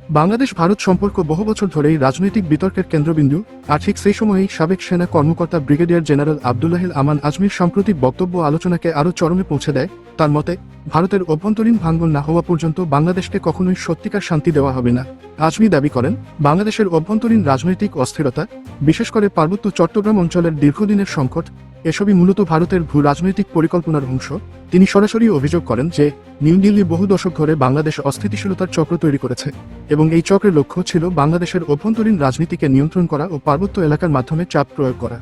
বাংলাদেশ ভারত সম্পর্ক বহু বছর ধরেই রাজনৈতিক বিতর্কের কেন্দ্রবিন্দু, আর ঠিক সেই সময়েই সাবেক সেনা কর্মকর্তা ব্রিগেডিয়ার জেনারেল আব্দুল্লাহিল আমান আজমির সাম্প্রতিক বক্তব্য আলোচনাকে আরও চরমে পৌঁছে দেয়। তার মতে, ভারতের অভ্যন্তরীণ ভাঙন না হওয়া পর্যন্ত বাংলাদেশকে কখনোই সত্যিকার শান্তি দেওয়া হবে না। আজমি দাবি করেন, বাংলাদেশের অভ্যন্তরীণ রাজনৈতিক অস্থিরতা, বিশেষ করে পার্বত্য চট্টগ্রাম অঞ্চলের দীর্ঘদিনের সংকট, এসবই মূলত ভারতের ভূ রাজনৈতিক পরিকল্পনার অংশ। তিনি সরাসরি অভিযোগ করেন যে নিউ দিল্লি বহু দশক ধরে বাংলাদেশ অস্থিতিশীলতার চক্র তৈরি করেছে এবং এই চক্রের লক্ষ্য ছিল বাংলাদেশের অভ্যন্তরীণ রাজনীতিকে নিয়ন্ত্রণ করা ও পার্বত্য এলাকার মাধ্যমে চাপ প্রয়োগ করা।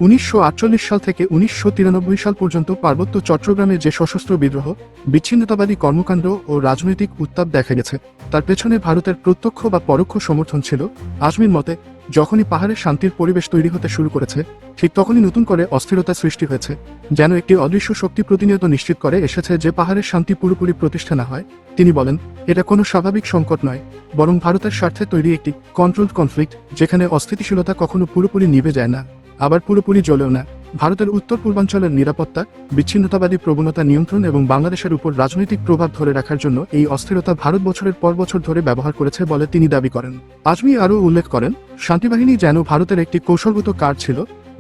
1948 সাল থেকে 1993 সাল পর্যন্ত পার্বত্য চট্টগ্রামে যে সশস্ত্র বিদ্রোহ, বিচ্ছিন্নতাবাদী কর্মকাণ্ড ও রাজনৈতিক উত্তাপ দেখা গেছে, তার পেছনে ভারতের প্রত্যক্ষ বা পরোক্ষ সমর্থন ছিল। আজমির মতে, যখনই পাহাড়ে শান্তির পরিবেশ তৈরি হতে শুরু করেছে, ঠিক তখনই নতুন করে অস্থিরতা সৃষ্টি হয়েছে, যেন একটি অদৃশ্য শক্তি প্রতিনিয়ত নিশ্চিত করে এসেছে যে পাহাড়ের শান্তি পুরোপুরি প্রতিষ্ঠা না হয়। তিনি বলেন, এটা কোনো স্বাভাবিক সংকট নয়, বরং ভারতের স্বার্থে তৈরি একটি কন্ট্রোলড কনফ্লিক্ট, যেখানে অস্থিতিশীলতা কখনো পুরোপুরি নিভে যায় না, আবার পুরোপুরি জ্বলেও না। ভারতের উত্তর পূর্বাঞ্চলের নিরাপত্তা, বিচ্ছিন্নতাবাদী প্রবণতা নিয়ন্ত্রণ এবং বাংলাদেশের উপর রাজনৈতিক প্রভাব ধরে রাখার জন্য এই অস্থিরতা ভারত বছরের পর বছর ধরে ব্যবহার করেছে বলে তিনি দাবি করেন। আজমি আরও উল্লেখ করেন, শান্তিবাহিনী যেন ভারতের একটি কৌশলগত কার্ড ছিল।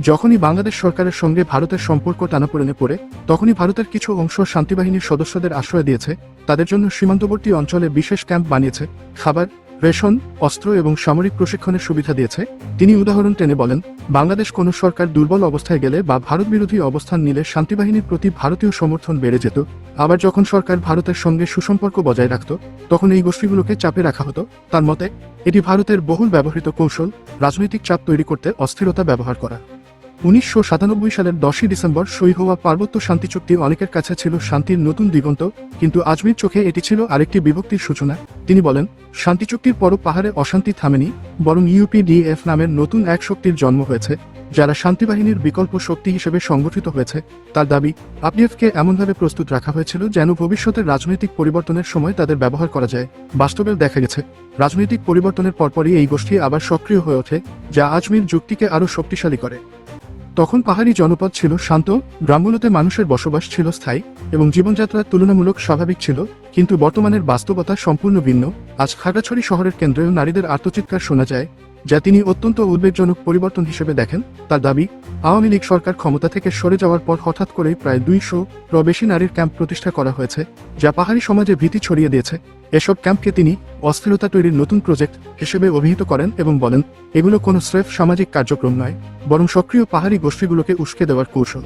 যখনই বাংলাদেশ সরকারের সঙ্গে ভারতের সম্পর্ক টানাপোড়েনে পড়ে, তখনই ভারতের কিছু অংশ শান্তিবাহিনীর সদস্যদের আশ্রয় দিয়েছে, তাদের জন্য সীমান্তবর্তী অঞ্চলে বিশেষ ক্যাম্প বানিয়েছে, খাবার, রেশন, অস্ত্র এবং সামরিক প্রশিক্ষণের সুবিধা দিয়েছে। তিনি উদাহরণ টেনে বলেন, বাংলাদেশ কোনো সরকার দুর্বল অবস্থায় গেলে বা ভারত বিরোধী অবস্থান নিলে শান্তিবাহিনীর প্রতি ভারতীয় সমর্থন বেড়ে যেত। আবার যখন সরকার ভারতের সঙ্গে সুসম্পর্ক বজায় রাখত, তখন এই গোষ্ঠীগুলোকে চাপে রাখা হতো। তার মতে, এটি ভারতের বহুল ব্যবহৃত কৌশল, রাজনৈতিক চাপ তৈরি করতে অস্থিরতা ব্যবহার করা। 1997 সালের 10 ডিসেম্বর সই হওয়া পার্বত্য শান্তি চুক্তি অনেকের কাছে ছিল শান্তির নতুন দিগন্ত, কিন্তু আজমির চোখে এটি ছিল আরেকটি বিভক্তির সূচনা। তিনি বলেন, শান্তি চুক্তির পরও পাহাড়ে অশান্তি থামেনি, বরং ইউপিডিএফ নামের নতুন এক শক্তির জন্ম হয়েছে, যারা শান্তিবাহিনীর বিকল্প শক্তি হিসেবে সংগঠিত হয়েছে। তার দাবি, আপিএফকে এমনভাবে প্রস্তুত রাখা হয়েছিল যেন ভবিষ্যতের রাজনৈতিক পরিবর্তনের সময় তাদের ব্যবহার করা যায়। বাস্তবে দেখা গেছে, রাজনৈতিক পরিবর্তনের পরপরই এই গোষ্ঠী আবার সক্রিয় হয়ে ওঠে, যা আজমির যুক্তিকে আরও শক্তিশালী করে। তখন পাহাড়ি জনপদ ছিল শান্ত, গ্রামগুলোতে মানুষের বসবাস ছিল স্থায়ী এবং জীবনযাত্রা তুলনামূলক স্বাভাবিক ছিল, কিন্তু বর্তমানের বাস্তবতা সম্পূর্ণ ভিন্ন। আজ খাগড়াছড়ি শহরের কেন্দ্রেও নারীদের আর্তচিৎকার শোনা যায়, যা তিনি অত্যন্ত উদ্বেগজনক পরিবর্তন হিসেবে দেখেন। তার দাবি, আওয়ামী লীগ সরকার ক্ষমতা থেকে সরে যাওয়ার পর হঠাৎ করেই প্রায় 200-র বেশি নারীর ক্যাম্প প্রতিষ্ঠা করা হয়েছে, যা পাহাড়ি সমাজে ভীতি ছড়িয়ে দিয়েছে। এসব ক্যাম্পকে তিনি অস্থিরতা তৈরির নতুন প্রজেক্ট হিসেবে অভিহিত করেন এবং বলেন, এগুলো কোনো স্রেফ সামাজিক কার্যক্রম নয়, বরং সক্রিয় পাহাড়ি গোষ্ঠীগুলোকে উস্কে দেওয়ার কৌশল।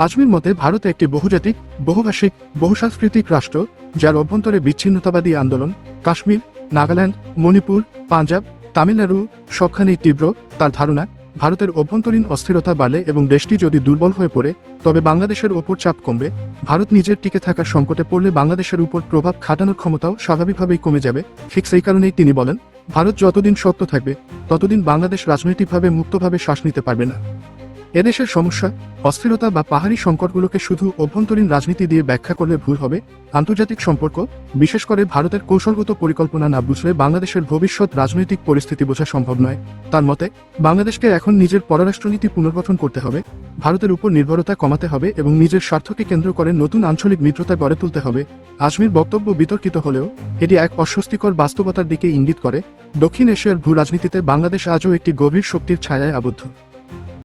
আজমির মতে, ভারত একটি বহুজাতিক, বহুভাষিক, বহুসাংস্কৃতিক রাষ্ট্র, যার অভ্যন্তরে বিচ্ছিন্নতাবাদী আন্দোলন কাশ্মীর, নাগাল্যান্ড, মণিপুর, পাঞ্জাব, তামিলনাড়ু সবখানেই তীব্র। তার ধারণা, ভারতের অভ্যন্তরীণ অস্থিরতা বাড়লে এবং দেশটি যদি দুর্বল হয়ে পড়ে, তবে বাংলাদেশের ওপর চাপ কমবে। ভারত নিজের টিকে থাকার সংকটে পড়লে বাংলাদেশের উপর প্রভাব খাটানোর ক্ষমতাও স্বাভাবিকভাবেই কমে যাবে। ঠিক সেই কারণেই তিনি বলেন, ভারত যতদিন শক্ত থাকবে, ততদিন বাংলাদেশ রাজনৈতিকভাবে মুক্তভাবে শ্বাস নিতে পারবে না। এদেশের সমস্যা, অস্থিরতা বা পাহাড়ি সংকটগুলোকে শুধু অভ্যন্তরীণ রাজনীতি দিয়ে ব্যাখ্যা করলে ভুল হবে। আন্তর্জাতিক সম্পর্ক, বিশেষ করে ভারতের কৌশলগত পরিকল্পনা না বুঝলে বাংলাদেশের ভবিষ্যৎ রাজনৈতিক পরিস্থিতি বোঝা সম্ভব নয়। তার মতে, বাংলাদেশকে এখন নিজের পররাষ্ট্রনীতি পুনর্গঠন করতে হবে, ভারতের উপর নির্ভরতা কমাতে হবে এবং নিজের স্বার্থকে কেন্দ্র করে নতুন আঞ্চলিক মিত্রতা গড়ে তুলতে হবে। আজমির বক্তব্য বিতর্কিত হলেও এটি এক অস্বস্তিকর বাস্তবতার দিকে ইঙ্গিত করে। দক্ষিণ এশিয়ার ভূ রাজনীতিতে বাংলাদেশ আজও একটি গভীর শক্তির ছায়ায় আবদ্ধ।